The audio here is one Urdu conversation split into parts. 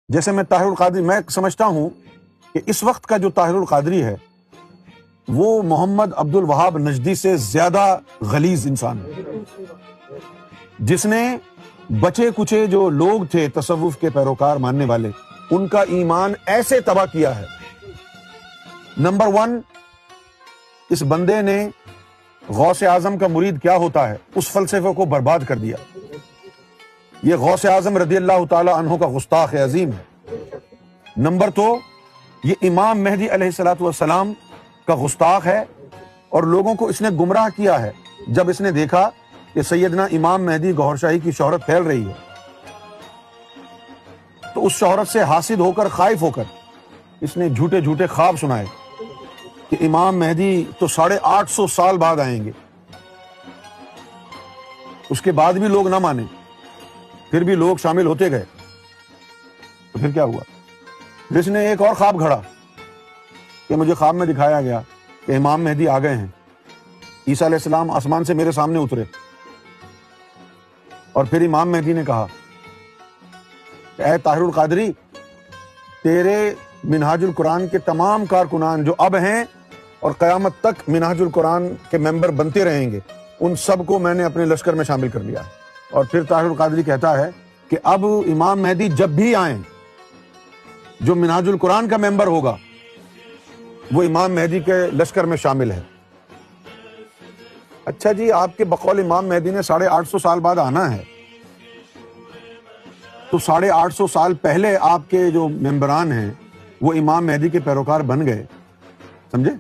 جیسے میں طاہر القادری، میں سمجھتا ہوں کہ اس وقت کا جو طاہر القادری ہے وہ محمد عبد الوہاب نجدی سے زیادہ غلیظ انسان ہے، جس نے بچے کچے جو لوگ تھے تصوف کے پیروکار ماننے والے، ان کا ایمان ایسے تباہ کیا ہے۔ نمبر 1، اس بندے نے غوث اعظم کا مرید کیا ہوتا ہے اس فلسفے کو برباد کر دیا۔ یہ غوث اعظم رضی اللہ تعالی عنہ کا گستاخ عظیم ہے۔ نمبر 2، یہ امام مہدی علیہ الصلوۃ والسلام کا گستاخ ہے، اور لوگوں کو اس نے گمراہ کیا ہے جب اس نے دیکھا کہ سیدنا امام مہدی گوھر شاہی کی شہرت پھیل رہی ہے، تو اس شہرت سے حاسد ہو کر، خائف ہو کر اس نے جھوٹے جھوٹے خواب سنائے کہ امام مہدی تو 850 سال بعد آئیں گے۔ اس کے بعد بھی لوگ نہ مانے، پھر بھی لوگ شامل ہوتے گئے، تو پھر کیا ہوا؟ جس نے ایک اور خواب گھڑا کہ مجھے خواب میں دکھایا گیا کہ امام مہدی آ گئے ہیں، عیسیٰ علیہ السلام آسمان سے میرے سامنے اترے، اور پھر امام مہدی نے کہا کہ اے طاہر القادری، تیرے منہاج القرآن کے تمام کارکنان جو اب ہیں اور قیامت تک منہاج القرآن کے ممبر بنتے رہیں گے، ان سب کو میں نے اپنے لشکر میں شامل کر لیا ہے۔ اور پھر طاہر القادری کہتا ہے کہ اب امام مہدی جب بھی آئیں، جو منہاج القرآن کا ممبر ہوگا وہ امام مہدی کے لشکر میں شامل ہے۔ اچھا جی، آپ کے بقول امام مہدی نے 850 سال بعد آنا ہے، تو 850 سال پہلے آپ کے جو ممبران ہیں وہ امام مہدی کے پیروکار بن گئے، سمجھے؟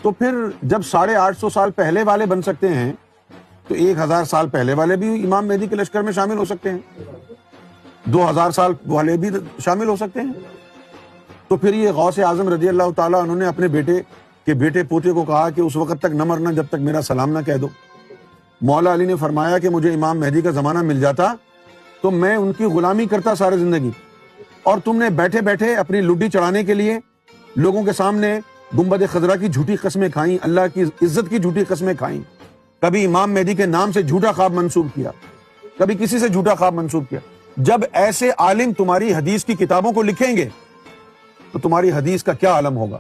تو پھر جب 850 سال پہلے والے بن سکتے ہیں تو 1000 سال پہلے والے بھی امام مہدی کے لشکر میں شامل ہو سکتے ہیں، 2000 سال والے بھی شامل ہو سکتے ہیں۔ تو پھر یہ غوث اعظم رضی اللہ تعالیٰ انہوں نے اپنے بیٹے کے بیٹے پوتے کو کہا کہ اس وقت تک نہ مرنا جب تک میرا سلام نہ کہہ دو۔ مولا علی نے فرمایا کہ مجھے امام مہدی کا زمانہ مل جاتا تو میں ان کی غلامی کرتا ساری زندگی، اور تم نے بیٹھے بیٹھے اپنی لڈی چڑھانے کے لیے لوگوں کے سامنے گنبد خضرا کی جھوٹی قسمیں کھائیں، اللہ کی عزت کی جھوٹی قسمیں کھائیں، کبھی امام مہدی کے نام سے جھوٹا خواب منسوب کیا، کبھی کسی سے جھوٹا خواب منسوب کیا۔ جب ایسے عالم تمہاری حدیث کی کتابوں کو لکھیں گے تو تمہاری حدیث کا کیا عالم ہوگا؟